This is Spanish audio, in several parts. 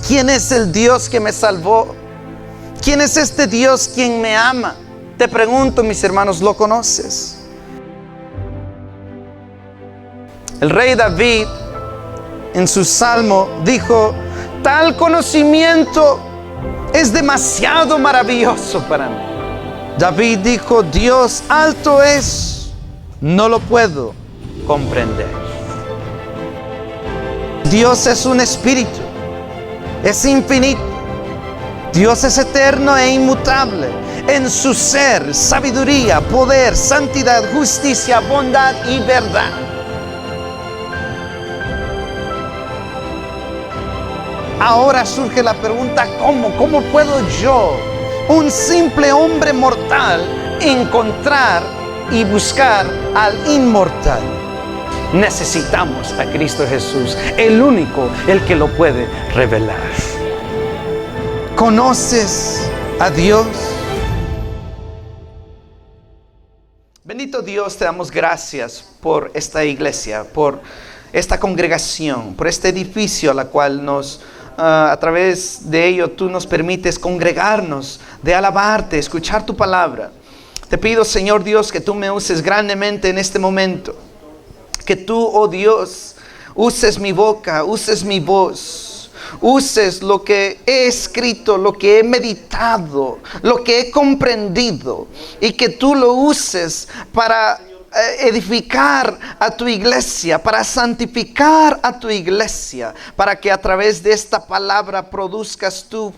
¿Quién es el Dios que me salvó? ¿Quién es este Dios quien me ama? Te pregunto, mis hermanos, ¿lo conoces? El rey David, en su salmo, dijo: tal conocimiento es demasiado maravilloso para mí. David dijo: Dios alto es, no lo puedo comprender. Dios es un espíritu, es infinito. Dios es eterno e inmutable en su ser, sabiduría, poder, santidad, justicia, bondad y verdad. Ahora surge la pregunta: ¿cómo puedo yo, un simple hombre mortal, encontrar y buscar al inmortal? Necesitamos a Cristo Jesús, el único, el que lo puede revelar. ¿Conoces a Dios? Bendito Dios, te damos gracias por esta iglesia, por esta congregación, por este edificio a la cual a través de ello tú nos permites congregarnos, de alabarte, escuchar tu palabra. Te pido, Señor Dios, que tú me uses grandemente en este momento. Que tú, oh Dios, uses mi boca, uses mi voz, uses lo que he escrito, lo que he meditado, lo que he comprendido, y que tú lo uses para edificar a tu iglesia, para santificar a tu iglesia, para que a través de esta palabra produzcas tu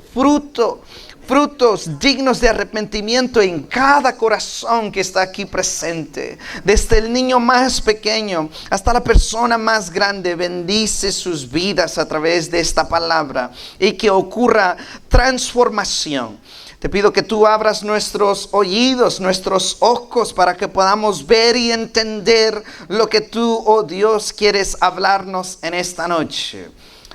frutos dignos de arrepentimiento en cada corazón que está aquí presente. Desde el niño más pequeño hasta la persona más grande, bendice sus vidas a través de esta palabra y que ocurra transformación. Te pido que tú abras nuestros oídos, nuestros ojos, para que podamos ver y entender lo que tú, oh Dios, quieres hablarnos en esta noche.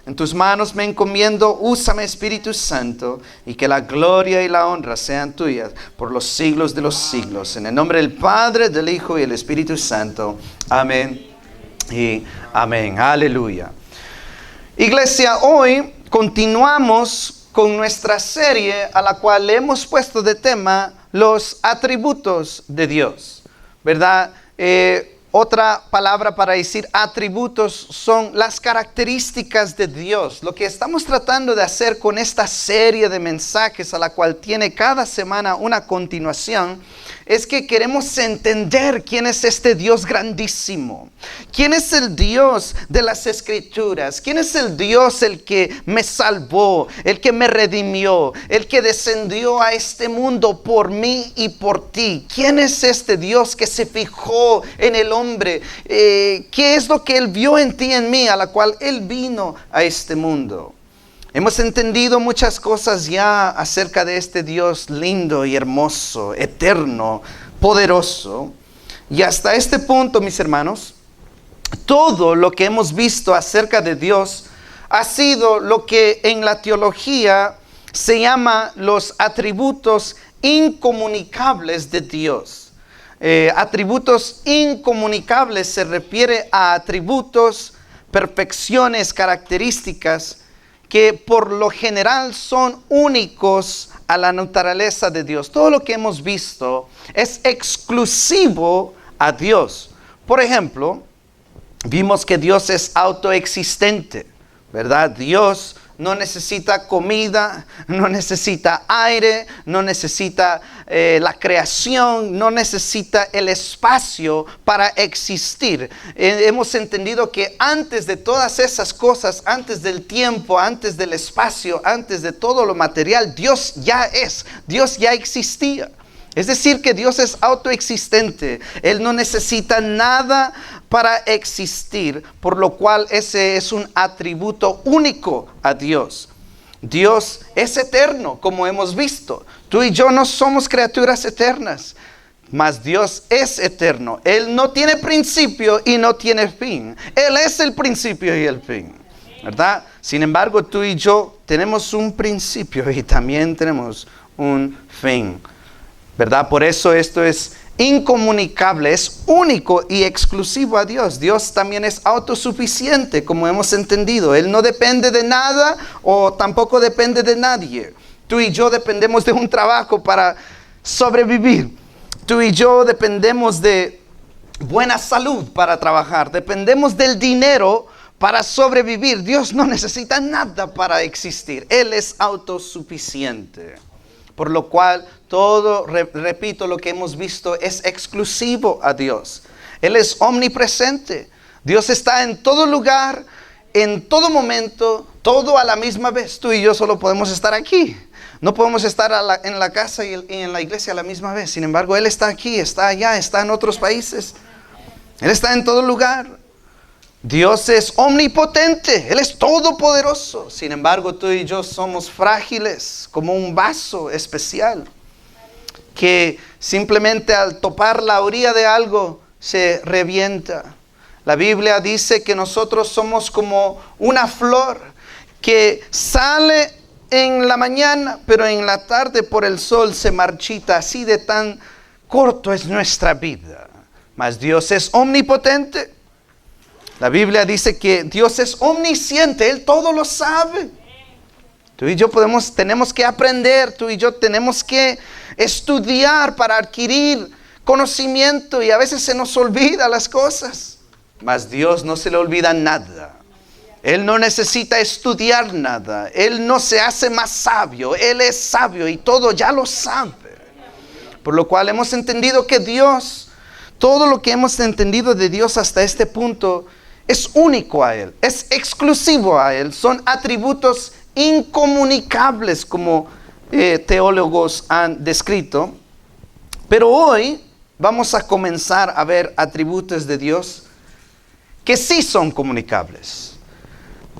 En tus manos me encomiendo, úsame, Espíritu Santo, y que la gloria y la honra sean tuyas por los siglos de los siglos. En el nombre del Padre, del Hijo y del Espíritu Santo. Amén y amén. Aleluya. Iglesia, hoy continuamos con nuestra serie a la cual le hemos puesto de tema los atributos de Dios, ¿verdad? Otra palabra para decir atributos son las características de Dios. Lo que estamos tratando de hacer con esta serie de mensajes a la cual tiene cada semana una continuación es que queremos entender quién es este Dios grandísimo. ¿Quién es el Dios de las Escrituras? ¿Quién es el Dios el que me salvó, el que me redimió, el que descendió a este mundo por mí y por ti? ¿Quién es este Dios que se fijó en el hombre? ¿Qué es lo que Él vio en ti y en mí, a la cual Él vino a este mundo? Hemos entendido muchas cosas ya acerca de este Dios lindo y hermoso, eterno, poderoso. Y hasta este punto, mis hermanos, todo lo que hemos visto acerca de Dios ha sido lo que en la teología se llama los atributos incomunicables de Dios. Atributos incomunicables se refiere a atributos, perfecciones, características que por lo general son únicos a la naturaleza de Dios. Todo lo que hemos visto es exclusivo a Dios. Por ejemplo, vimos que Dios es autoexistente, ¿verdad? Dios no necesita comida, no necesita aire, no necesita la creación, no necesita el espacio para existir. Hemos entendido que antes de todas esas cosas, antes del tiempo, antes del espacio, antes de todo lo material, Dios ya existía. Es decir, que Dios es autoexistente. Él no necesita nada para existir, por lo cual ese es un atributo único a Dios. Dios es eterno, como hemos visto. Tú y yo no somos criaturas eternas, mas Dios es eterno. Él no tiene principio y no tiene fin. Él es el principio y el fin, ¿verdad? Sin embargo, tú y yo tenemos un principio y también tenemos un fin, ¿verdad? Por eso esto es incomunicable, es único y exclusivo a Dios. Dios también es autosuficiente, como hemos entendido. Él no depende de nada o tampoco depende de nadie. Tú y yo dependemos de un trabajo para sobrevivir. Tú y yo dependemos de buena salud para trabajar. Dependemos del dinero para sobrevivir. Dios no necesita nada para existir. Él es autosuficiente. Por lo cual todo, repito, lo que hemos visto es exclusivo a Dios. Él es omnipresente. Dios está en todo lugar, en todo momento, todo a la misma vez. Tú y yo solo podemos estar aquí. No podemos estar en la casa y en la iglesia a la misma vez. Sin embargo, Él está aquí, está allá, está en otros países. Él está en todo lugar. Dios es omnipotente, Él es todopoderoso. Sin embargo, tú y yo somos frágiles, como un vaso especial, que simplemente al topar la orilla de algo se revienta. La Biblia dice que nosotros somos como una flor que sale en la mañana, pero en la tarde por el sol se marchita. Así de tan corto es nuestra vida. Mas Dios es omnipotente. La Biblia dice que Dios es omnisciente, Él todo lo sabe. Tú y yo tenemos que aprender, tú y yo tenemos que estudiar para adquirir conocimiento y a veces se nos olvida las cosas. Mas Dios no se le olvida nada. Él no necesita estudiar nada. Él no se hace más sabio. Él es sabio y todo ya lo sabe. Por lo cual hemos entendido que Dios, todo lo que hemos entendido de Dios hasta este punto, es único a Él, es exclusivo a Él. Son atributos incomunicables como teólogos han descrito. Pero hoy vamos a comenzar a ver atributos de Dios que sí son comunicables.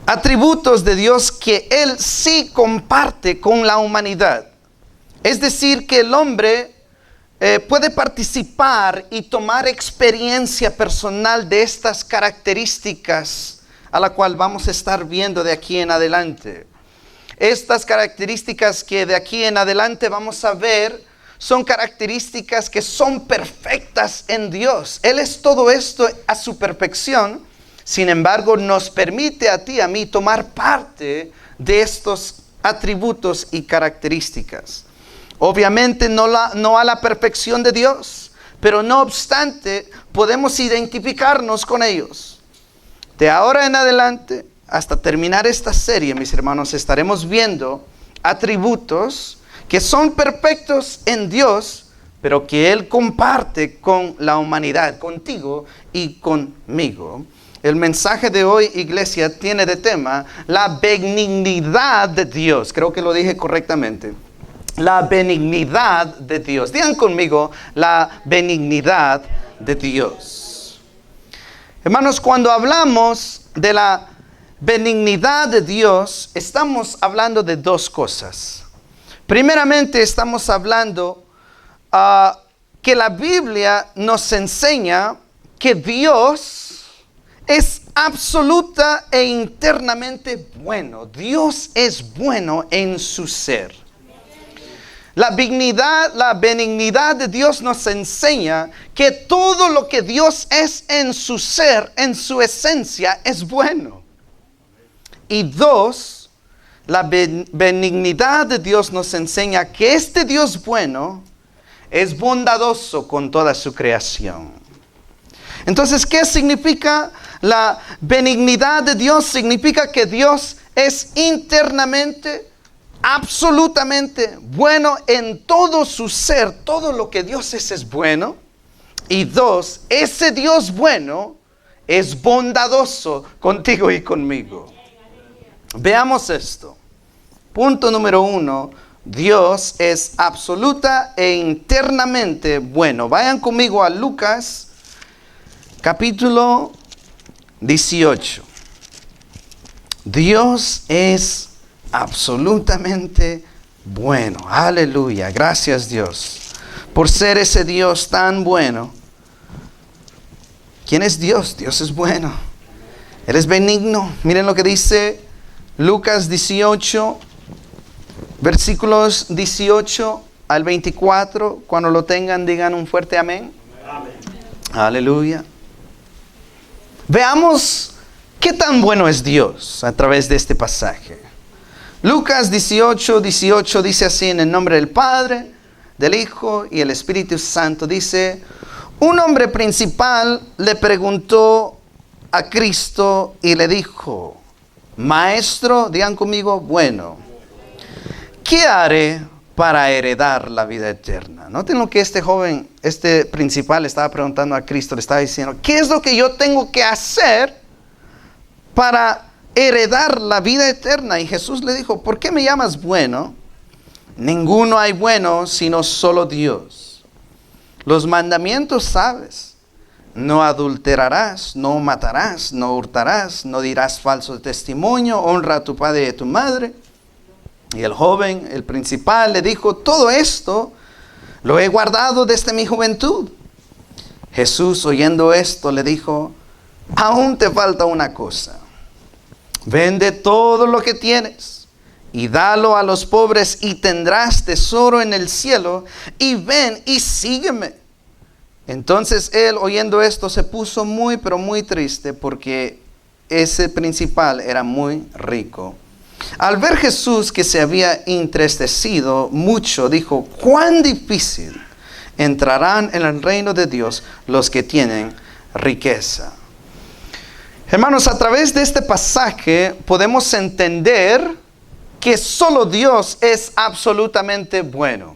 Atributos de Dios que Él sí comparte con la humanidad. Es decir, que el hombre puede participar y tomar experiencia personal de estas características a la cual vamos a estar viendo de aquí en adelante. Estas características que de aquí en adelante vamos a ver son características que son perfectas en Dios. Él es todo esto a su perfección. Sin embargo, nos permite a ti y a mí tomar parte de estos atributos y características. Obviamente no a la perfección de Dios, pero no obstante podemos identificarnos con ellos. De ahora en adelante, hasta terminar esta serie, mis hermanos, estaremos viendo atributos que son perfectos en Dios, pero que Él comparte con la humanidad, contigo y conmigo. El mensaje de hoy, iglesia, tiene de tema la benignidad de Dios. Creo que lo dije correctamente. La benignidad de Dios. Digan conmigo, la benignidad de Dios. Hermanos, cuando hablamos de la benignidad de Dios, estamos hablando de dos cosas. Primeramente, estamos hablando que la Biblia nos enseña que Dios es absoluta e internamente bueno. Dios es bueno en su ser. La benignidad de Dios nos enseña que todo lo que Dios es en su ser, en su esencia, es bueno. Y dos, la benignidad de Dios nos enseña que este Dios bueno es bondadoso con toda su creación. Entonces, ¿qué significa la benignidad de Dios? Significa que Dios es internamente absolutamente bueno en todo su ser. Todo lo que Dios es bueno. Y dos, ese Dios bueno es bondadoso contigo y conmigo. Veamos esto. Punto número 1. Dios es absoluta e internamente bueno. Vayan conmigo a Lucas capítulo 18. Dios es absolutamente bueno. Aleluya. Gracias, Dios, por ser ese Dios tan bueno. ¿Quién es Dios? Dios es bueno. Él es benigno. Miren lo que dice Lucas 18, versículos 18 al 24. Cuando lo tengan, digan un fuerte amén. Amén. Aleluya. Veamos qué tan bueno es Dios a través de este pasaje. Lucas 18:18 dice así: en el nombre del Padre, del Hijo y el Espíritu Santo. Dice: un hombre principal le preguntó a Cristo y le dijo: Maestro, digan conmigo, bueno, ¿qué haré para heredar la vida eterna? Noten lo que este joven, este principal, estaba preguntando a Cristo. Le estaba diciendo: ¿qué es lo que yo tengo que hacer para heredar la vida eterna? Y Jesús le dijo: ¿por qué me llamas bueno? Ninguno hay bueno sino solo Dios. Los mandamientos sabes: no adulterarás, no matarás, no hurtarás, no dirás falso testimonio, honra a tu padre y a tu madre. Y el joven, el principal, le dijo: todo esto lo he guardado desde mi juventud. Jesús, oyendo esto, le dijo: aún te falta una cosa. Vende todo lo que tienes y dalo a los pobres y tendrás tesoro en el cielo, y ven y sígueme. Entonces él, oyendo esto, se puso muy, pero muy triste, porque ese principal era muy rico. Al ver Jesús que se había entristecido mucho, dijo: cuán difícil entrarán en el reino de Dios los que tienen riqueza. Hermanos, a través de este pasaje podemos entender que solo Dios es absolutamente bueno.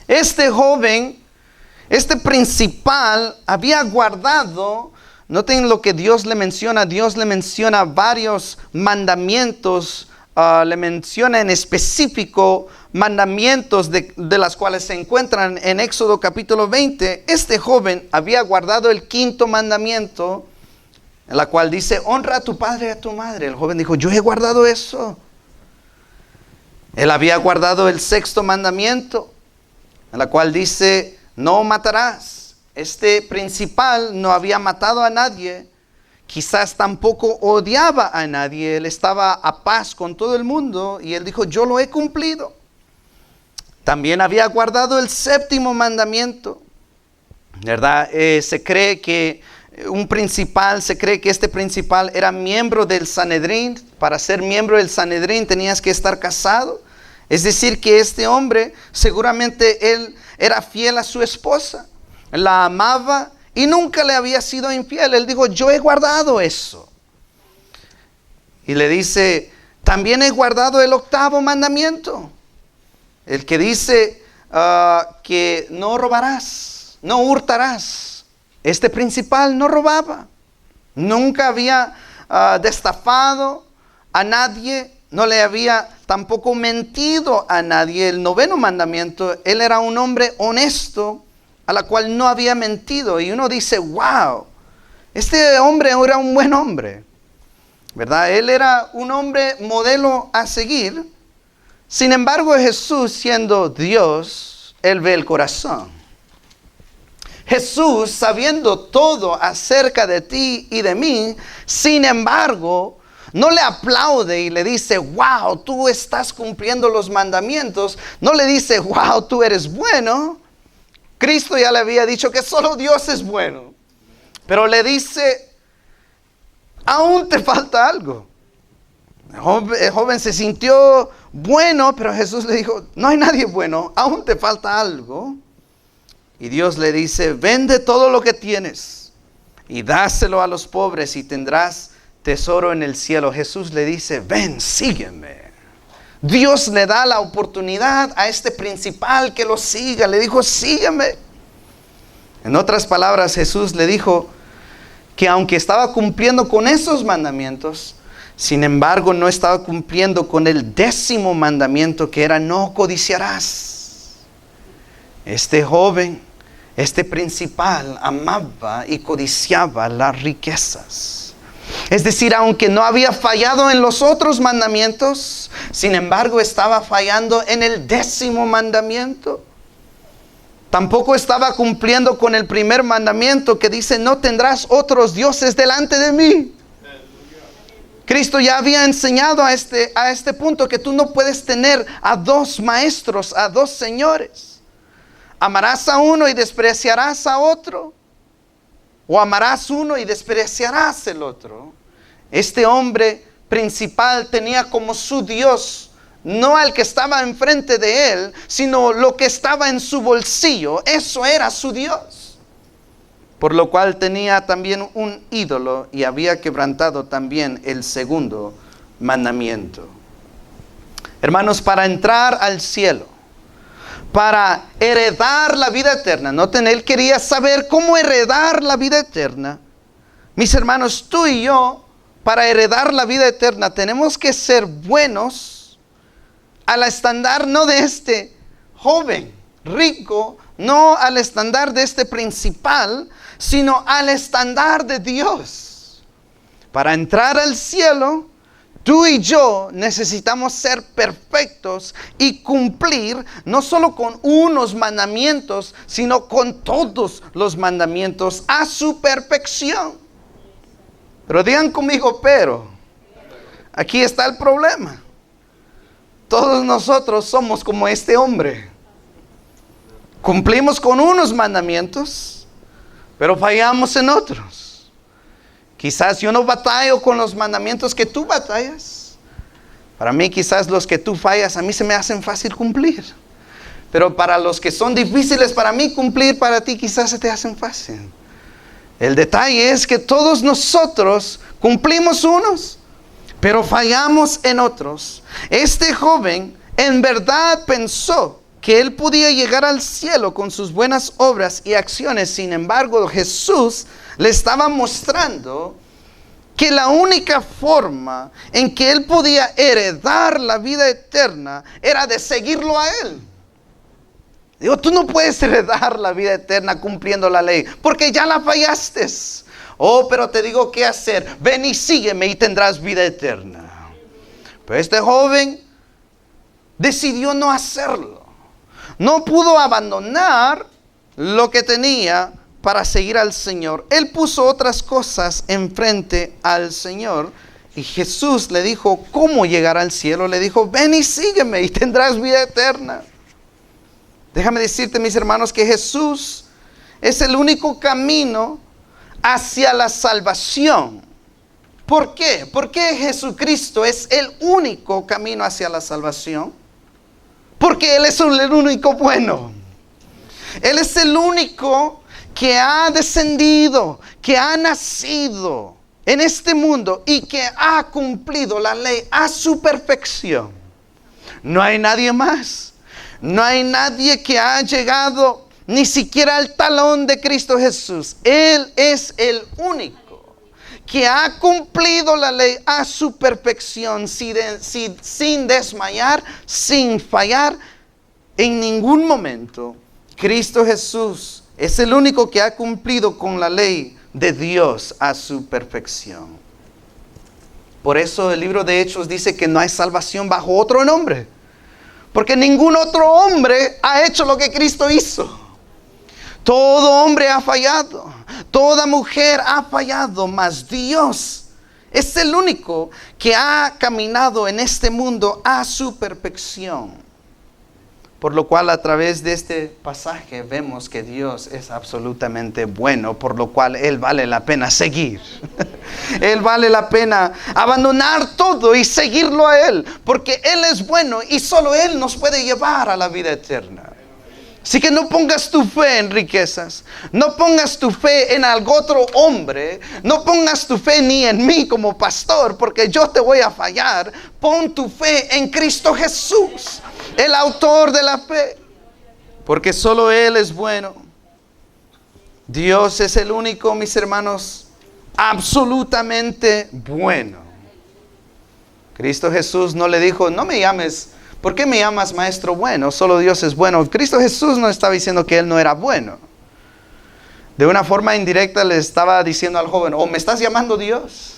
Este joven, este principal, había guardado, noten lo que Dios le menciona varios mandamientos, le menciona en específico mandamientos de las cuales se encuentran en Éxodo capítulo 20. Este joven había guardado el 5º mandamiento, en la cual dice: honra a tu padre y a tu madre. El joven dijo: yo he guardado eso. Él había guardado el 6º mandamiento, en la cual dice: no matarás. Este principal no había matado a nadie, quizás tampoco odiaba a nadie, él estaba a paz con todo el mundo, y él dijo: yo lo he cumplido. También había guardado el 7º mandamiento, ¿verdad? Se cree que este principal era miembro del Sanedrín. Para ser miembro del Sanedrín tenías que estar casado. Es decir, que este hombre, seguramente él era fiel a su esposa, la amaba y nunca le había sido infiel. Él dijo: yo he guardado eso. Y le dice: también he guardado el 8º mandamiento, el que dice que no robarás, no hurtarás. Este principal no robaba, nunca había destafado a nadie, no le había tampoco mentido a nadie. El 9º mandamiento, él era un hombre honesto, a la cual no había mentido. Y uno dice: wow, este hombre era un buen hombre, ¿verdad? Él era un hombre modelo a seguir. Sin embargo, Jesús, siendo Dios, él ve el corazón. Jesús, sabiendo todo acerca de ti y de mí, sin embargo, no le aplaude y le dice: wow, tú estás cumpliendo los mandamientos. No le dice: wow, tú eres bueno. Cristo ya le había dicho que solo Dios es bueno. Pero le dice: aún te falta algo. El joven se sintió bueno, pero Jesús le dijo: no hay nadie bueno, aún te falta algo. Y Dios le dice: vende todo lo que tienes y dáselo a los pobres y tendrás tesoro en el cielo. Jesús le dice: ven, sígueme. Dios le da la oportunidad a este principal que lo siga. Le dijo: sígueme. En otras palabras, Jesús le dijo que aunque estaba cumpliendo con esos mandamientos, sin embargo no estaba cumpliendo con el 10º mandamiento, que era: no codiciarás. Este joven, este principal, amaba y codiciaba las riquezas. Es decir, aunque no había fallado en los otros mandamientos, sin embargo estaba fallando en el 10º mandamiento. Tampoco estaba cumpliendo con el 1er mandamiento, que dice: no tendrás otros dioses delante de mí. Cristo ya había enseñado a este punto que tú no puedes tener a dos maestros, a dos señores. Amarás a uno y despreciarás a otro, o amarás uno y despreciarás el otro. Este hombre principal tenía como su Dios no al que estaba enfrente de él, sino lo que estaba en su bolsillo. Eso era su Dios. Por lo cual tenía también un ídolo y había quebrantado también el segundo mandamiento. Hermanos, para entrar al cielo, para heredar la vida eterna, noten, él quería saber cómo heredar la vida eterna. Mis hermanos, tú y yo, para heredar la vida eterna, tenemos que ser buenos al estándar no de este joven rico, no al estándar de este principal, sino al estándar de Dios. Para entrar al cielo, tú y yo necesitamos ser perfectos y cumplir no solo con unos mandamientos, sino con todos los mandamientos a su perfección. Pero digan conmigo, pero aquí está el problema. Todos nosotros somos como este hombre. Cumplimos con unos mandamientos, pero fallamos en otros. Quizás yo no batallo con los mandamientos que tú batallas. Para mí quizás los que tú fallas a mí se me hacen fácil cumplir. Pero para los que son difíciles para mí cumplir, para ti quizás se te hacen fácil. El detalle es que todos nosotros cumplimos unos, pero fallamos en otros. Este joven en verdad pensó que él podía llegar al cielo con sus buenas obras y acciones. Sin embargo, Jesús le estaba mostrando que la única forma en que él podía heredar la vida eterna era de seguirlo a él. Digo, tú no puedes heredar la vida eterna cumpliendo la ley, porque ya la fallaste. Oh, pero te digo qué hacer. Ven y sígueme y tendrás vida eterna. Pero este joven decidió no hacerlo. No pudo abandonar lo que tenía para seguir al Señor. Él puso otras cosas enfrente al Señor. Y Jesús le dijo, ¿cómo llegar al cielo? Le dijo, ven y sígueme y tendrás vida eterna. Déjame decirte, mis hermanos, que Jesús es el único camino hacia la salvación. ¿Por qué? ¿Por qué Jesucristo es el único camino hacia la salvación? Porque Él es el único bueno. Él es el único que ha descendido, que ha nacido en este mundo y que ha cumplido la ley a su perfección. No hay nadie más. No hay nadie que ha llegado ni siquiera al talón de Cristo Jesús. Él es el único que ha cumplido la ley a su perfección, sin desmayar, sin fallar en ningún momento. Cristo Jesús es el único que ha cumplido con la ley de Dios a su perfección. Por eso el libro de Hechos dice que no hay salvación bajo otro nombre. Porque ningún otro hombre ha hecho lo que Cristo hizo. Todo hombre ha fallado. Toda mujer ha fallado. Mas Dios es el único que ha caminado en este mundo a su perfección. Por lo cual a través de este pasaje vemos que Dios es absolutamente bueno. Por lo cual Él vale la pena seguir. Él vale la pena abandonar todo y seguirlo a Él. Porque Él es bueno y solo Él nos puede llevar a la vida eterna. Así que no pongas tu fe en riquezas. No pongas tu fe en algún otro hombre. No pongas tu fe ni en mí como pastor, porque yo te voy a fallar. Pon tu fe en Cristo Jesús, el autor de la fe. Porque solo Él es bueno. Dios es el único, mis hermanos, absolutamente bueno. Cristo Jesús no le dijo, no me llames, ¿por qué me llamas maestro bueno? Solo Dios es bueno. Cristo Jesús no estaba diciendo que Él no era bueno. De una forma indirecta le estaba diciendo al joven, ¿o me estás llamando Dios?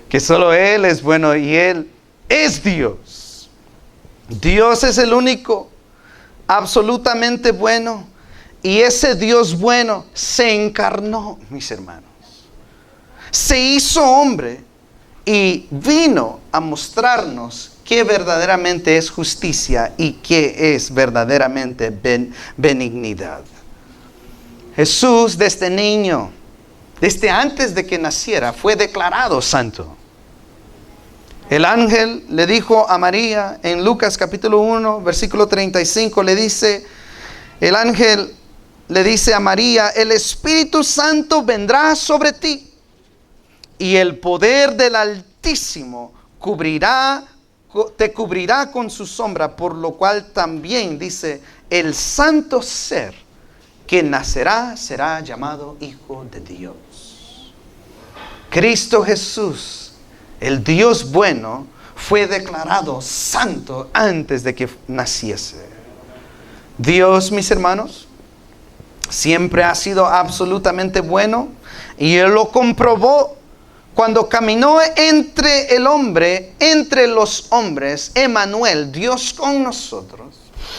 Que solo Él es bueno y Él es Dios. Dios es el único, absolutamente bueno. Y ese Dios bueno se encarnó, mis hermanos. se hizo hombre y vino a mostrarnos qué verdaderamente es justicia y qué es verdaderamente benignidad. Jesús desde niño, desde antes de que naciera, fue declarado santo. El ángel le dijo a María en Lucas capítulo 1, versículo 35, el ángel le dice a María: el Espíritu Santo vendrá sobre ti y el poder del Altísimo te cubrirá con su sombra, por lo cual también dice: el santo ser que nacerá será llamado Hijo de Dios. Cristo Jesús, el Dios bueno, fue declarado santo antes de que naciese. Dios, mis hermanos, siempre ha sido absolutamente bueno, y Él lo comprobó cuando caminó entre los hombres, Emmanuel, Dios con nosotros.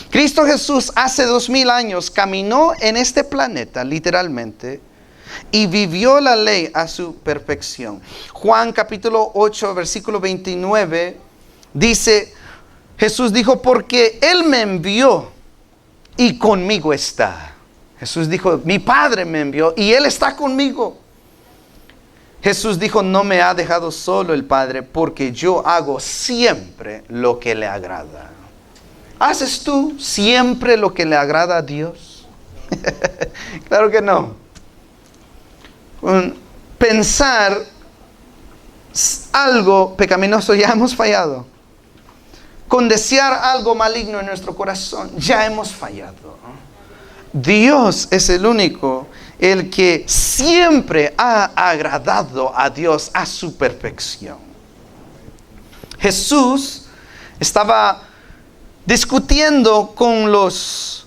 Cristo Jesús hace 2000 años caminó en este planeta, literalmente, y vivió la ley a su perfección. Juan capítulo 8, versículo 29, dice, Jesús dijo: porque Él me envió y conmigo está. Jesús dijo: mi Padre me envió y Él está conmigo. Jesús dijo: no me ha dejado solo el Padre, porque yo hago siempre lo que le agrada. ¿Haces tú siempre lo que le agrada a Dios? Claro que no. Pensar algo pecaminoso, ya hemos fallado. Con desear algo maligno en nuestro corazón, ya hemos fallado. Dios es el único, el que siempre ha agradado a Dios a su perfección. Jesús estaba discutiendo con los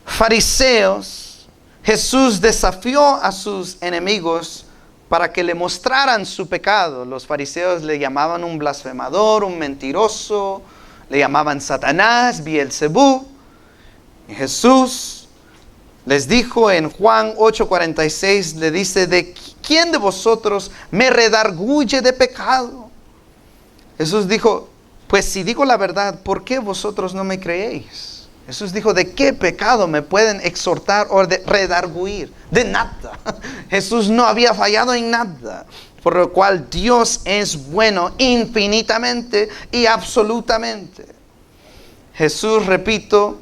fariseos. Jesús desafió a sus enemigos para que le mostraran su pecado. Los fariseos le llamaban un blasfemador, un mentiroso, le llamaban Satanás, Beelzebú. Y Jesús les dijo en Juan 8:46, le dice: ¿de quién de vosotros me redarguye de pecado? Jesús dijo: pues si digo la verdad, ¿por qué vosotros no me creéis? Jesús dijo: ¿de qué pecado me pueden exhortar o redarguir? De nada. Jesús no había fallado en nada. Por lo cual Dios es bueno infinitamente y absolutamente. Jesús, repito,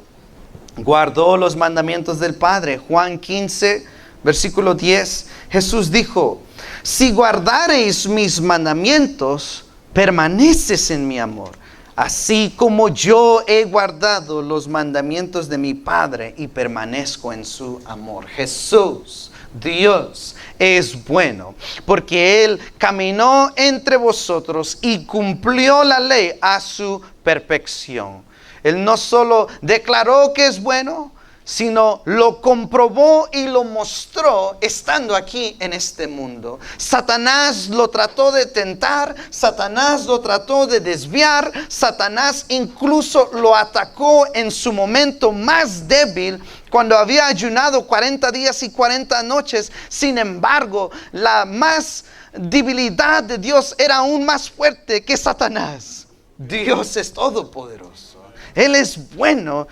guardó los mandamientos del Padre. Juan 15, versículo 10. Jesús dijo: si guardareis mis mandamientos, permaneces en mi amor, así como yo he guardado los mandamientos de mi Padre y permanezco en su amor. Jesús, Dios, es bueno, porque Él caminó entre vosotros y cumplió la ley a su perfección. Él no solo declaró que es bueno, sino lo comprobó y lo mostró estando aquí en este mundo. Satanás lo trató de tentar, Satanás lo trató de desviar, Satanás incluso lo atacó en su momento más débil, cuando había ayunado 40 días y 40 noches. Sin embargo, la más debilidad de Dios era aún más fuerte que Satanás. Dios es todopoderoso, Él es bueno,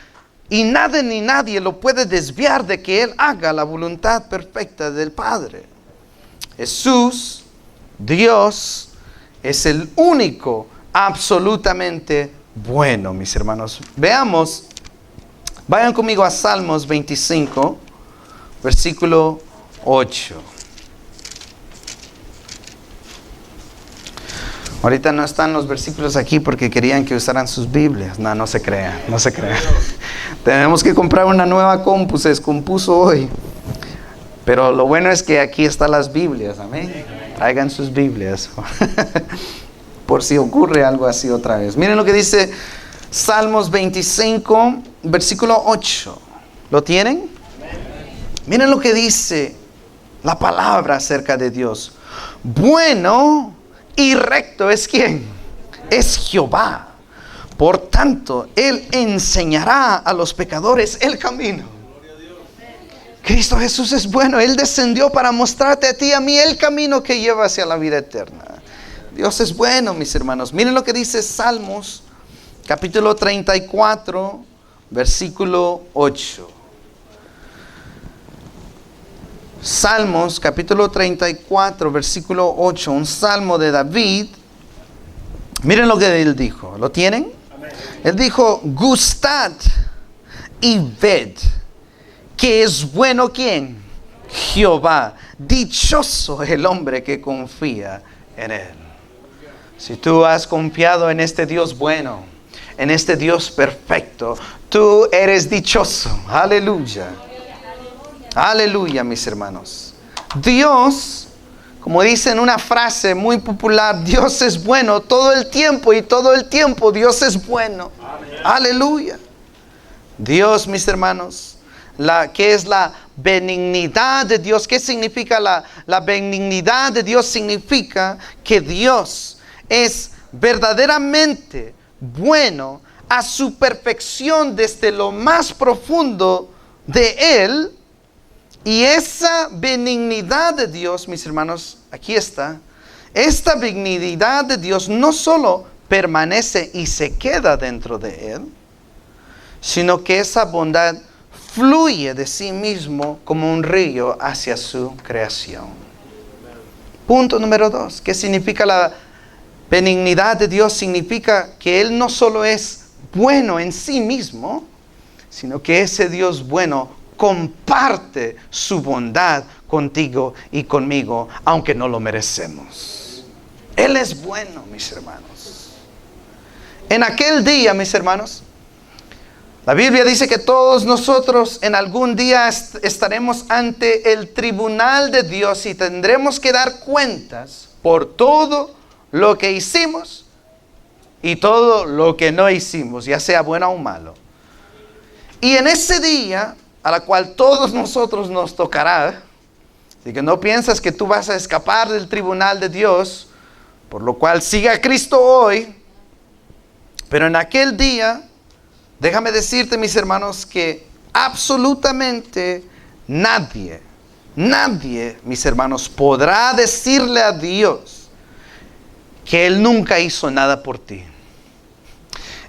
y nada ni nadie lo puede desviar de que Él haga la voluntad perfecta del Padre. Jesús, Dios, es el único absolutamente bueno, mis hermanos. Veamos, vayan conmigo a Salmos 25, versículo 8. Ahorita no están los versículos aquí porque querían que usaran sus Biblias. No, no se crean, no se crean. Tenemos que comprar una nueva compu, se descompuso hoy. Pero lo bueno es que aquí están las Biblias, amén. Traigan sus Biblias. Por si ocurre algo así otra vez. Miren lo que dice Salmos 25, versículo 8. ¿Lo tienen? Miren lo que dice la palabra acerca de Dios. Bueno y recto es ¿quién? Es Jehová. Por tanto, Él enseñará a los pecadores el camino. Cristo Jesús es bueno. Él descendió para mostrarte a ti y a mí el camino que lleva hacia la vida eterna. Dios es bueno, mis hermanos. Miren lo que dice Salmos, capítulo 34, versículo 8. Salmos, capítulo 34, versículo 8. Un salmo de David. Miren lo que él dijo. ¿Lo tienen? Amén. Él dijo, gustad y ved que es bueno, ¿quién? Jehová. Dichoso el hombre que confía en él. Si tú has confiado en este Dios bueno, en este Dios perfecto, tú eres dichoso. Aleluya. Aleluya, mis hermanos. Dios, como dice en una frase muy popular, Dios es bueno todo el tiempo y todo el tiempo Dios es bueno. Amén. Aleluya. Dios, mis hermanos, ¿qué es la benignidad de Dios? ¿Qué significa la benignidad de Dios? Significa que Dios es verdaderamente bueno a su perfección desde lo más profundo de Él. Y esa benignidad de Dios, mis hermanos, aquí está. Esta benignidad de Dios no solo permanece y se queda dentro de Él, sino que esa bondad fluye de sí mismo como un río hacia su creación. Punto número 2. ¿Qué significa la benignidad de Dios? Significa que Él no solo es bueno en sí mismo, sino que ese Dios bueno comparte su bondad contigo y conmigo, aunque no lo merecemos. Él es bueno, mis hermanos. En aquel día, mis hermanos, la Biblia dice que todos nosotros en algún día estaremos ante el tribunal de Dios y tendremos que dar cuentas por todo lo que hicimos y todo lo que no hicimos, ya sea bueno o malo. Y en ese día, a la cual todos nosotros nos tocará, así que no piensas que tú vas a escapar del tribunal de Dios, por lo cual sigue a Cristo hoy, pero en aquel día, déjame decirte, mis hermanos, que absolutamente nadie, mis hermanos, podrá decirle a Dios que Él nunca hizo nada por ti.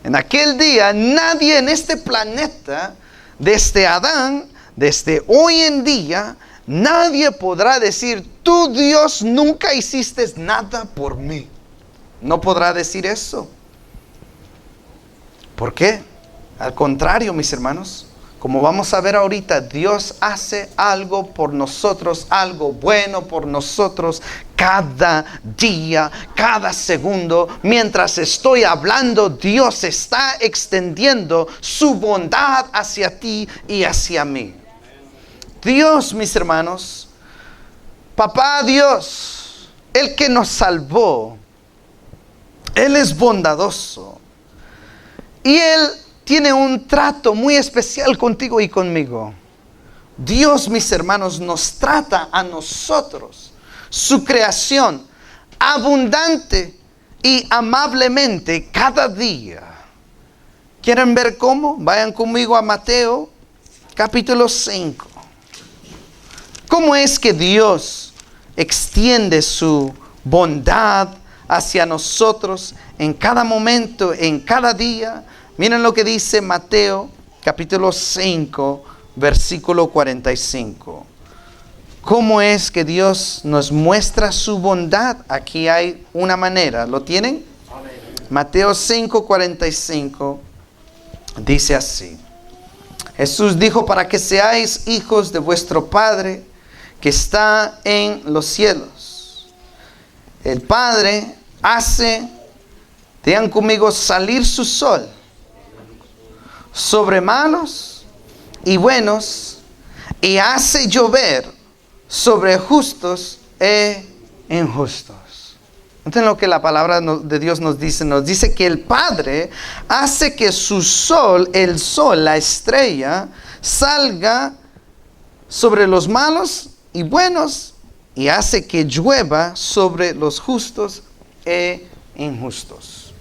En aquel día, nadie en este planeta, desde Adán, desde hoy en día, nadie podrá decir, tú Dios nunca hiciste nada por mí. No podrá decir eso. ¿Por qué? Al contrario, mis hermanos, como vamos a ver ahorita, Dios hace algo por nosotros, algo bueno por nosotros, cada día, cada segundo. Mientras estoy hablando, Dios está extendiendo su bondad hacia ti y hacia mí. Dios, mis hermanos, Papá Dios, el que nos salvó, Él es bondadoso. Y Él tiene un trato muy especial contigo y conmigo. Dios, mis hermanos, nos trata a nosotros, su creación, abundante y amablemente cada día. ¿Quieren ver cómo? Vayan conmigo a Mateo, capítulo 5. ¿Cómo es que Dios extiende su bondad hacia nosotros en cada momento, en cada día? Miren lo que dice Mateo, capítulo 5, versículo 45. ¿Cómo es que Dios nos muestra su bondad? Aquí hay una manera. ¿Lo tienen? Amén. Mateo 5, 45 dice así. Jesús dijo, para que seáis hijos de vuestro Padre que está en los cielos. El Padre hace, digan conmigo, salir su sol sobre malos y buenos, y hace llover sobre justos e injustos. ¿Entienden lo que la palabra de Dios nos dice? Nos dice que el Padre hace que su sol, el sol, la estrella, salga sobre los malos y buenos, y hace que llueva sobre los justos e injustos.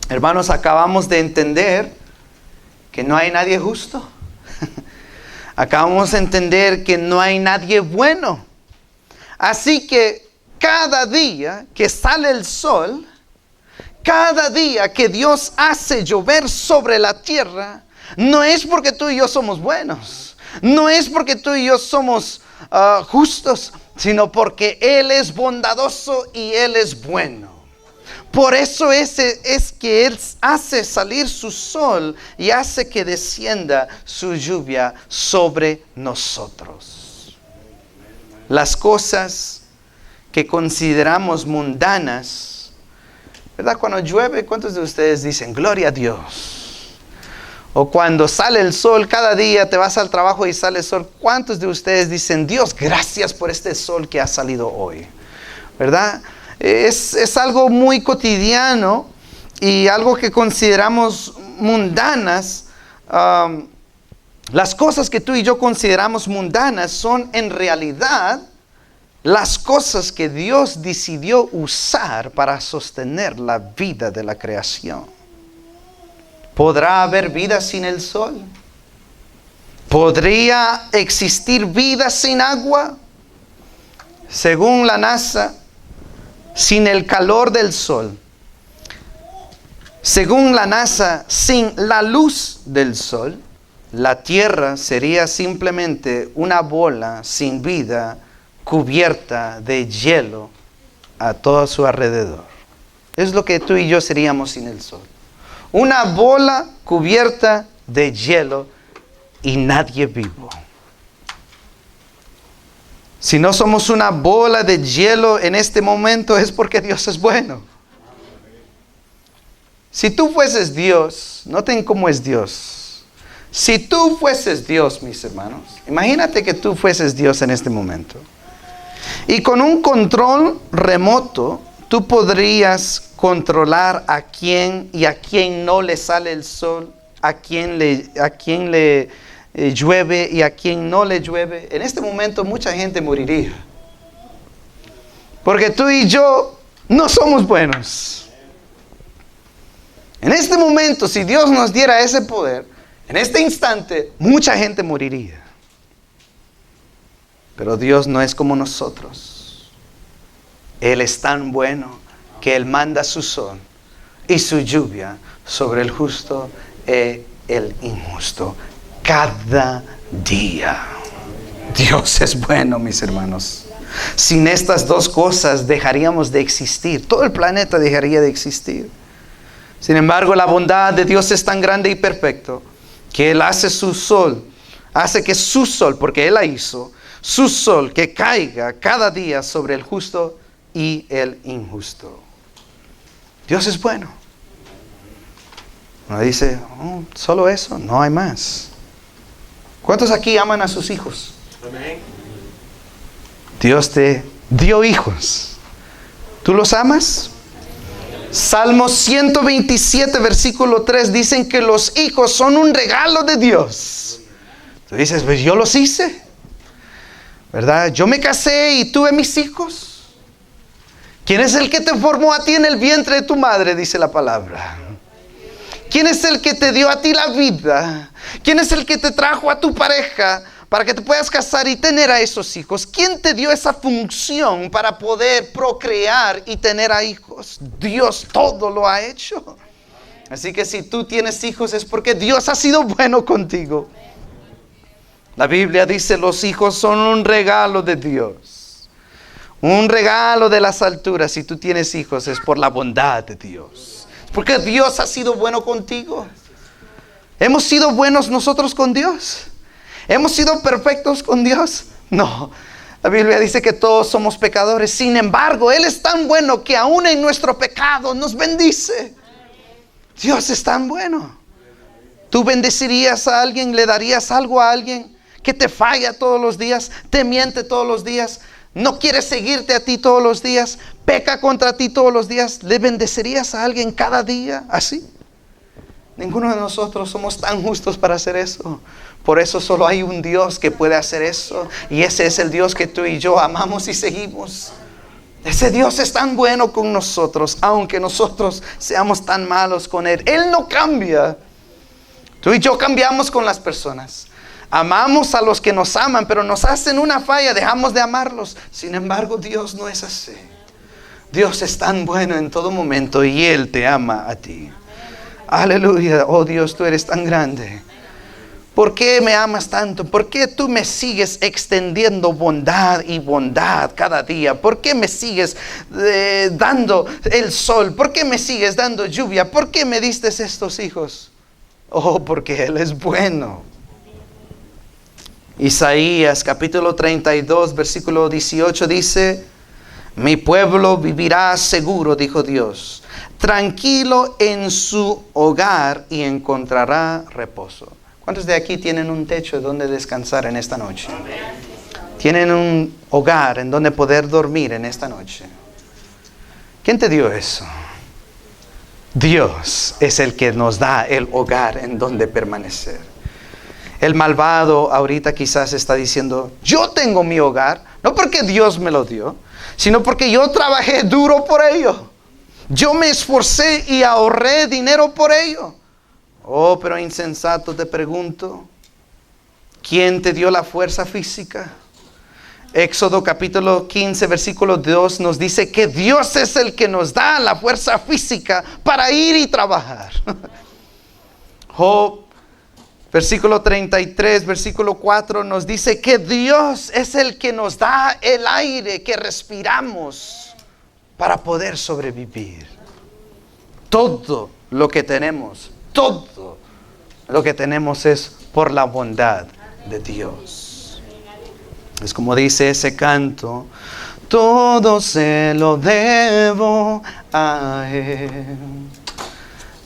Hermanos, acabamos de entender que no hay nadie justo. Acabamos de entender que no hay nadie bueno. Así que cada día que sale el sol, cada día que Dios hace llover sobre la tierra, no es porque tú y yo somos buenos, no es porque tú y yo somos justos, sino porque Él es bondadoso y Él es bueno. Por eso es que Él hace salir su sol y hace que descienda su lluvia sobre nosotros. Las cosas que consideramos mundanas, ¿verdad? Cuando llueve, ¿cuántos de ustedes dicen gloria a Dios? O cuando sale el sol, cada día te vas al trabajo y sale el sol, ¿cuántos de ustedes dicen Dios, gracias por este sol que ha salido hoy? ¿Verdad? Es algo muy cotidiano y algo que consideramos mundanas. Las cosas que tú y yo consideramos mundanas son en realidad las cosas que Dios decidió usar para sostener la vida de la creación. ¿Podrá haber vida sin el sol? ¿Podría existir vida sin agua? Según la NASA, sin el calor del sol. Según la NASA, sin la luz del sol, la Tierra sería simplemente una bola sin vida cubierta de hielo a todo su alrededor. Es lo que tú y yo seríamos sin el sol. Una bola cubierta de hielo y nadie vivo. Si no somos una bola de hielo en este momento es porque Dios es bueno. Si tú fueses Dios, noten cómo es Dios. Si tú fueses Dios, mis hermanos, imagínate que tú fueses Dios en este momento. Y con un control remoto, tú podrías controlar a quién y a quién no le sale el sol, a quién le llueve y a quién no le llueve. En este momento mucha gente moriría. Porque tú y yo no somos buenos. En este momento, si Dios nos diera ese poder, en este instante, mucha gente moriría. Pero Dios no es como nosotros. Él es tan bueno que Él manda su sol y su lluvia sobre el justo y el injusto. Cada día. Dios es bueno, mis hermanos. Sin estas dos cosas dejaríamos de existir. Todo el planeta dejaría de existir. Sin embargo, la bondad de Dios es tan grande y perfecto que Él hace su sol, hace que su sol, porque Él la hizo, su sol que caiga cada día sobre el justo y el injusto. Dios es bueno. Uno dice, ¿solo eso? No hay más. ¿Cuántos aquí aman a sus hijos? Amén. Dios te dio hijos. ¿Tú los amas? Salmo 127, versículo 3, dicen que los hijos son un regalo de Dios. Tú dices, pues yo los hice, ¿verdad? Yo me casé y tuve mis hijos. ¿Quién es el que te formó a ti en el vientre de tu madre? Dice la palabra. ¿Quién es el que te dio a ti la vida? ¿Quién es el que te trajo a tu pareja para que te puedas casar y tener a esos hijos? ¿Quién te dio esa función para poder procrear y tener a hijos? Dios todo lo ha hecho. Así que si tú tienes hijos es porque Dios ha sido bueno contigo. La Biblia dice, los hijos son un regalo de Dios. Un regalo de las alturas. Si tú tienes hijos es por la bondad de Dios. Porque Dios ha sido bueno contigo. ¿Hemos sido buenos nosotros con Dios? ¿Hemos sido perfectos con Dios? No. La Biblia dice que todos somos pecadores. Sin embargo, Él es tan bueno que aún en nuestro pecado nos bendice. Dios es tan bueno. ¿Tú bendecirías a alguien? ¿Le darías algo a alguien que te falla todos los días? ¿Te miente todos los días? ¿No quiere seguirte a ti todos los días? ¿Peca contra ti todos los días? ¿Le bendecerías a alguien cada día así? Ninguno de nosotros somos tan justos para hacer eso. Por eso solo hay un Dios que puede hacer eso. Y ese es el Dios que tú y yo amamos y seguimos. Ese Dios es tan bueno con nosotros, aunque nosotros seamos tan malos con Él. Él no cambia. Tú y yo cambiamos con las personas. Amamos a los que nos aman, pero nos hacen una falla, dejamos de amarlos. Sin embargo, Dios no es así. Dios es tan bueno en todo momento y Él te ama a ti. Aleluya. Oh Dios, tú eres tan grande. ¿Por qué me amas tanto? ¿Por qué tú me sigues extendiendo bondad y bondad cada día? ¿Por qué me sigues dando el sol? ¿Por qué me sigues dando lluvia? ¿Por qué me diste estos hijos? Oh, porque Él es bueno. Isaías capítulo 32 versículo 18 dice: mi pueblo vivirá seguro, dijo Dios, tranquilo en su hogar y encontrará reposo. ¿Cuántos de aquí tienen un techo donde descansar en esta noche? ¿Tienen un hogar en donde poder dormir en esta noche? ¿Quién te dio eso? Dios es el que nos da el hogar en donde permanecer. El malvado ahorita quizás está diciendo: yo tengo mi hogar, no porque Dios me lo dio, sino porque yo trabajé duro por ello. Yo me esforcé y ahorré dinero por ello. Oh, pero insensato, te pregunto, ¿quién te dio la fuerza física? Éxodo capítulo 15 versículo 2 nos dice que Dios es el que nos da la fuerza física para ir y trabajar. Job versículo 33, versículo 4 nos dice que Dios es el que nos da el aire que respiramos para poder sobrevivir. Todo lo que tenemos es por la bondad de Dios. Es como dice ese canto: todo se lo debo a Él.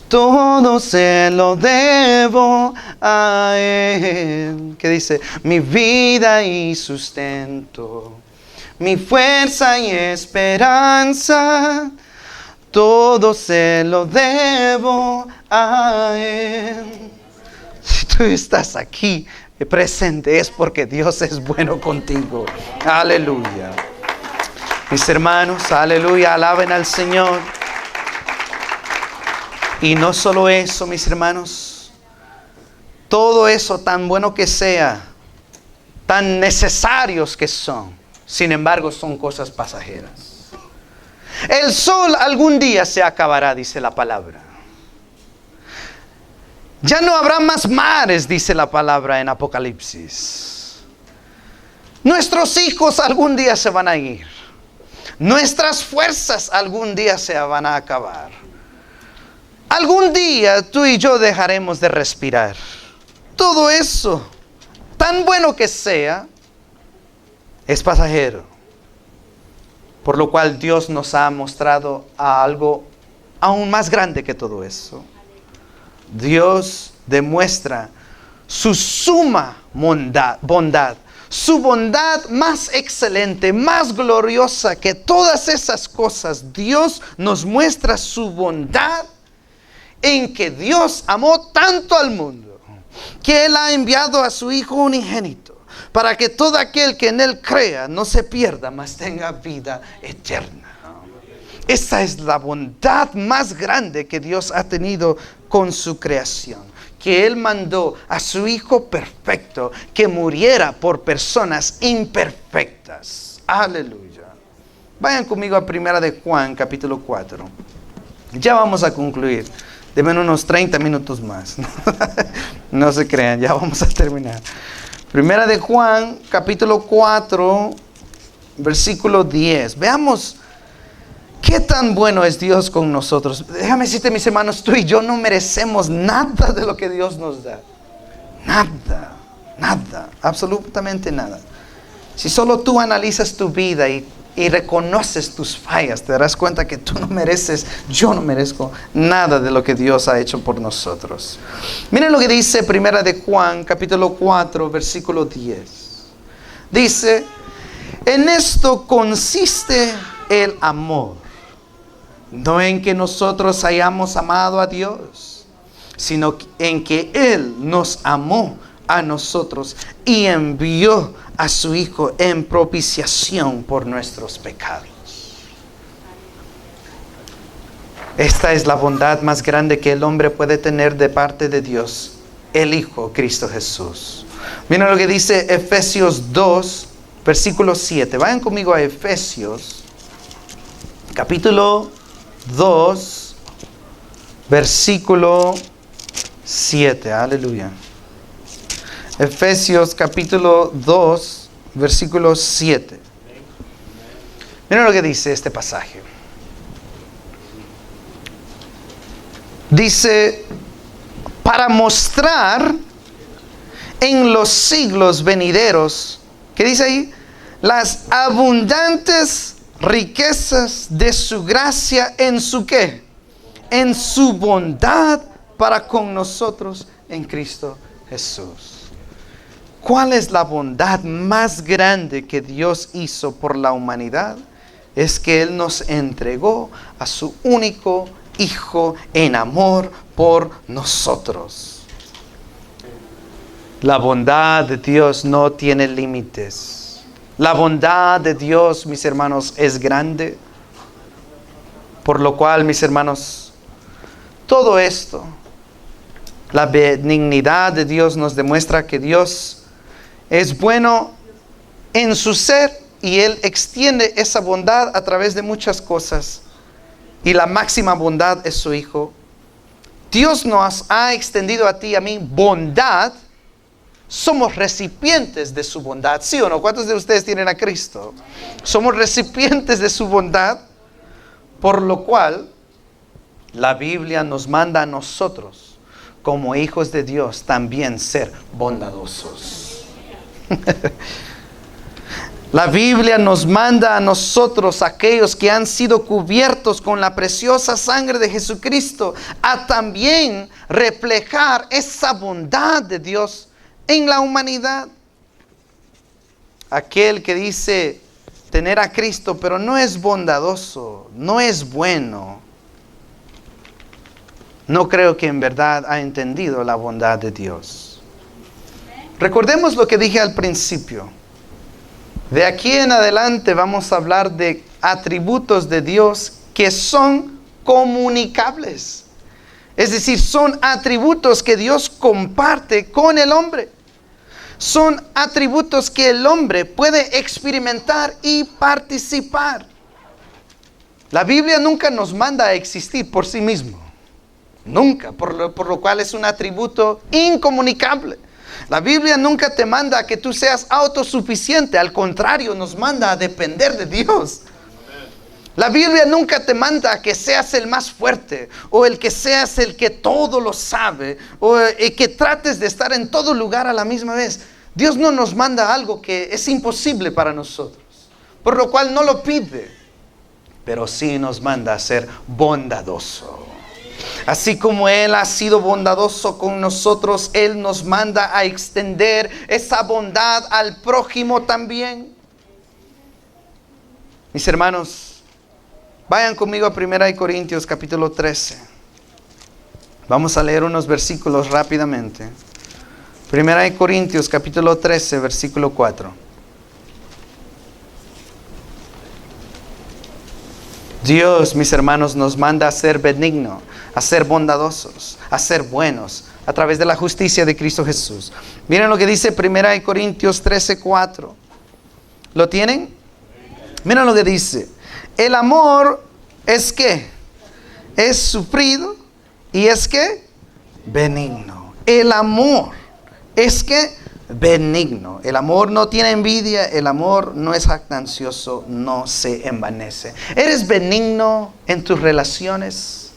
Todo se lo debo a Él. ¿Qué dice? Mi vida y sustento, mi fuerza y esperanza, todo se lo debo a Él. Si tú estás aquí presente es porque Dios es bueno contigo. Aleluya. Mis hermanos, aleluya, alaben al Señor. Y no solo eso, mis hermanos, todo eso tan bueno que sea, tan necesarios que son, sin embargo son cosas pasajeras. El sol algún día se acabará, dice la palabra. Ya no habrá más mares, dice la palabra en Apocalipsis. Nuestros hijos algún día se van a ir. Nuestras fuerzas algún día se van a acabar. Algún día tú y yo dejaremos de respirar. Todo eso, tan bueno que sea, es pasajero. Por lo cual Dios nos ha mostrado a algo aún más grande que todo eso. Dios demuestra su suma bondad, su bondad más excelente, más gloriosa que todas esas cosas. Dios nos muestra su bondad en que Dios amó tanto al mundo que Él ha enviado a su Hijo unigénito para que todo aquel que en Él crea no se pierda, mas tenga vida eterna. Esa es la bondad más grande que Dios ha tenido con su creación, que Él mandó a su Hijo perfecto que muriera por personas imperfectas. Aleluya. Vayan conmigo a 1 de Juan capítulo 4. Ya vamos a concluir. Deben unos 30 minutos más. No se crean, ya vamos a terminar. 1 de Juan, capítulo 4, versículo 10. Veamos qué tan bueno es Dios con nosotros. Déjame decirte, mis hermanos, tú y yo no merecemos nada de lo que Dios nos da. Nada, absolutamente nada. Si solo tú analizas tu vida y reconoces tus fallas, te darás cuenta que tú no mereces, yo no merezco nada de lo que Dios ha hecho por nosotros. Miren lo que dice 1 de Juan, capítulo 4, versículo 10. Dice: en esto consiste el amor, no en que nosotros hayamos amado a Dios, sino en que Él nos amó a nosotros y envió a su Hijo en propiciación por nuestros pecados. Esta es la bondad más grande que el hombre puede tener de parte de Dios, el Hijo, Cristo Jesús. Miren lo que dice Efesios 2, versículo 7. Vayan conmigo a Efesios, capítulo 2, versículo 7. Aleluya. Efesios capítulo 2, versículo 7. Miren lo que dice este pasaje. Dice, para mostrar en los siglos venideros, ¿qué dice ahí? Las abundantes riquezas de su gracia en su ¿qué? En su bondad para con nosotros en Cristo Jesús. ¿Cuál es la bondad más grande que Dios hizo por la humanidad? Es que Él nos entregó a su único Hijo en amor por nosotros. La bondad de Dios no tiene límites. La bondad de Dios, mis hermanos, es grande. Por lo cual, mis hermanos, todo esto, la benignidad de Dios nos demuestra que Dios es bueno en su ser y Él extiende esa bondad a través de muchas cosas. Y la máxima bondad es su Hijo. Dios nos ha extendido a ti y a mí bondad. Somos recipientes de su bondad, ¿sí o no? ¿Cuántos de ustedes tienen a Cristo? Somos recipientes de su bondad, por lo cual la Biblia nos manda a nosotros, como hijos de Dios, también ser bondadosos. La Biblia nos manda a nosotros, aquellos que han sido cubiertos con la preciosa sangre de Jesucristo, a también reflejar esa bondad de Dios en la humanidad. Aquel que dice tener a Cristo, pero no es bondadoso, no es bueno, no creo que en verdad ha entendido la bondad de Dios. Recordemos lo que dije al principio. De aquí en adelante vamos a hablar de atributos de Dios que son comunicables. Es decir, son atributos que Dios comparte con el hombre. Son atributos que el hombre puede experimentar y participar. La Biblia nunca nos manda a existir por sí mismo. Nunca, por lo cual es un atributo incomunicable. La Biblia nunca te manda a que tú seas autosuficiente, al contrario, nos manda a depender de Dios. La Biblia nunca te manda a que seas el más fuerte, o el que seas el que todo lo sabe, o que trates de estar en todo lugar a la misma vez. Dios no nos manda algo que es imposible para nosotros, por lo cual no lo pide, pero sí nos manda a ser bondadoso. Así como Él ha sido bondadoso con nosotros, Él nos manda a extender esa bondad al prójimo también. Mis hermanos, vayan conmigo a 1 Corintios capítulo 13. Vamos a leer unos versículos rápidamente. 1 Corintios capítulo 13, versículo 4. Dios, mis hermanos, nos manda a ser benigno, a ser bondadosos, a ser buenos, a través de la justicia de Cristo Jesús. Miren lo que dice 1 Corintios 13, 4. ¿Lo tienen? Miren lo que dice. El amor es ¿qué? Es sufrido y es ¿qué? Benigno. El amor es ¿qué? Benigno. El amor no tiene envidia, el amor no es jactancioso, no se envanece. ¿Eres benigno en tus relaciones?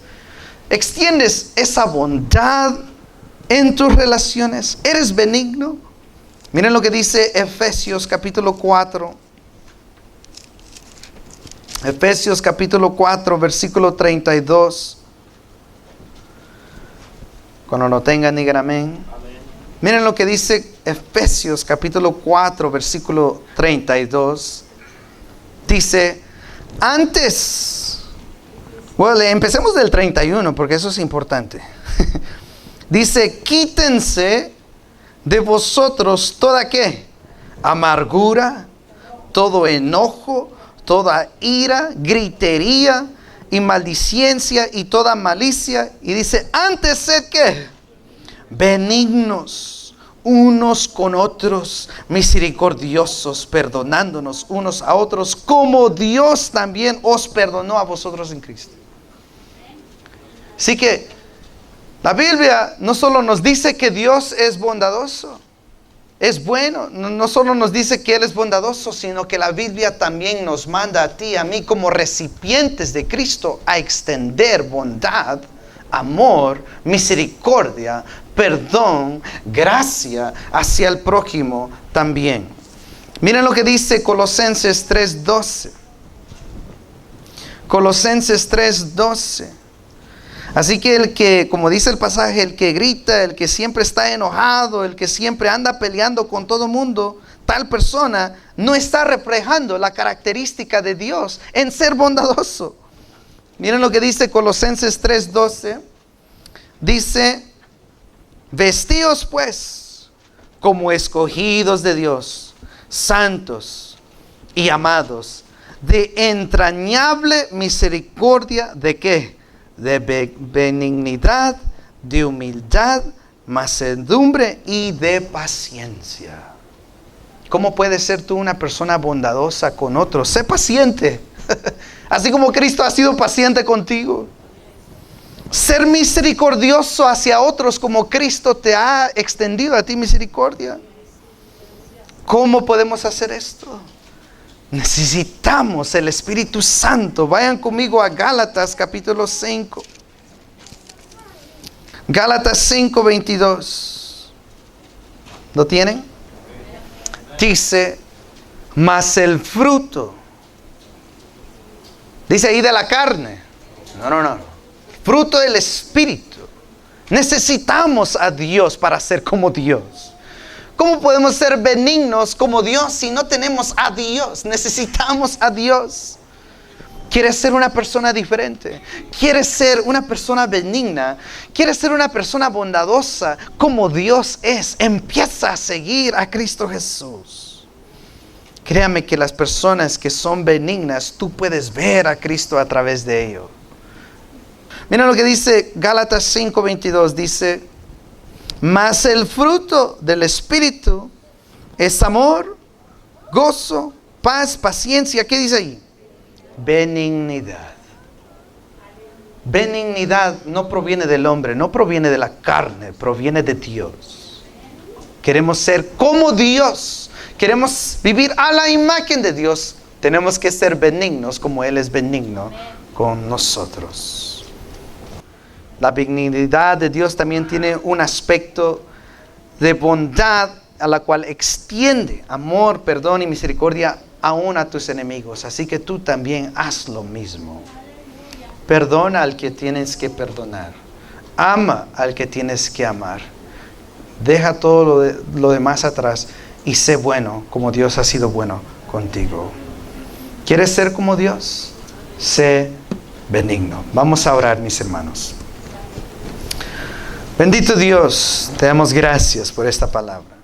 ¿Extiendes esa bondad en tus relaciones? ¿Eres benigno? Miren lo que dice Efesios capítulo 4. Efesios capítulo 4, versículo 32. Cuando lo tengan, digan amén. Miren lo que dice Efesios capítulo 4, versículo 32. Dice, antes, bueno, empecemos del 31 porque eso es importante. Dice, quítense de vosotros toda ¿qué? Amargura, todo enojo, toda ira, gritería y maldicencia y toda malicia. Y dice, antes sed ¿qué? Benignos, unos con otros, misericordiosos, perdonándonos unos a otros, como Dios también os perdonó a vosotros en Cristo. Así que la Biblia no solo nos dice que Dios es bondadoso, es bueno, no solo nos dice que Él es bondadoso, sino que la Biblia también nos manda a ti y a mí como recipientes de Cristo a extender bondad, amor, misericordia, perdón, gracia hacia el prójimo también. Miren lo que dice Colosenses 3:12. Colosenses 3:12. Así que el que, como dice el pasaje, el que grita, el que siempre está enojado, el que siempre anda peleando con todo mundo, tal persona no está reflejando la característica de Dios en ser bondadoso. Miren lo que dice Colosenses 3:12. Dice: vestíos pues como escogidos de Dios, santos y amados, de entrañable misericordia, ¿de qué? De benignidad, de humildad, mansedumbre y de paciencia. ¿Cómo puedes ser tú una persona bondadosa con otros? Sé paciente, así como Cristo ha sido paciente contigo. Ser misericordioso hacia otros como Cristo te ha extendido a ti misericordia. ¿Cómo podemos hacer esto? Necesitamos el Espíritu Santo. Vayan conmigo a Gálatas capítulo 5. Gálatas 5:22. ¿Lo tienen? Dice: mas el fruto. Dice ahí de la carne. No. Fruto del Espíritu. Necesitamos a Dios para ser como Dios. ¿Cómo podemos ser benignos como Dios si no tenemos a Dios? Necesitamos a Dios. ¿Quieres ser una persona diferente? ¿Quieres ser una persona benigna? ¿Quieres ser una persona bondadosa como Dios es? Empieza a seguir a Cristo Jesús. Créame que las personas que son benignas, tú puedes ver a Cristo a través de ellos. Mira lo que dice Gálatas 5:22. Dice: mas el fruto del Espíritu es amor, gozo, paz, paciencia. ¿Qué dice ahí? Benignidad. Benignidad no proviene del hombre, no proviene de la carne, proviene de Dios. Queremos ser como Dios. Queremos vivir a la imagen de Dios. Tenemos que ser benignos como Él es benigno con nosotros. La benignidad de Dios también tiene un aspecto de bondad a la cual extiende amor, perdón y misericordia aún a tus enemigos. Así que tú también haz lo mismo. Perdona al que tienes que perdonar. Ama al que tienes que amar. Deja todo lo demás atrás y sé bueno como Dios ha sido bueno contigo. ¿Quieres ser como Dios? Sé benigno. Vamos a orar, mis hermanos. Bendito Dios, te damos gracias por esta palabra.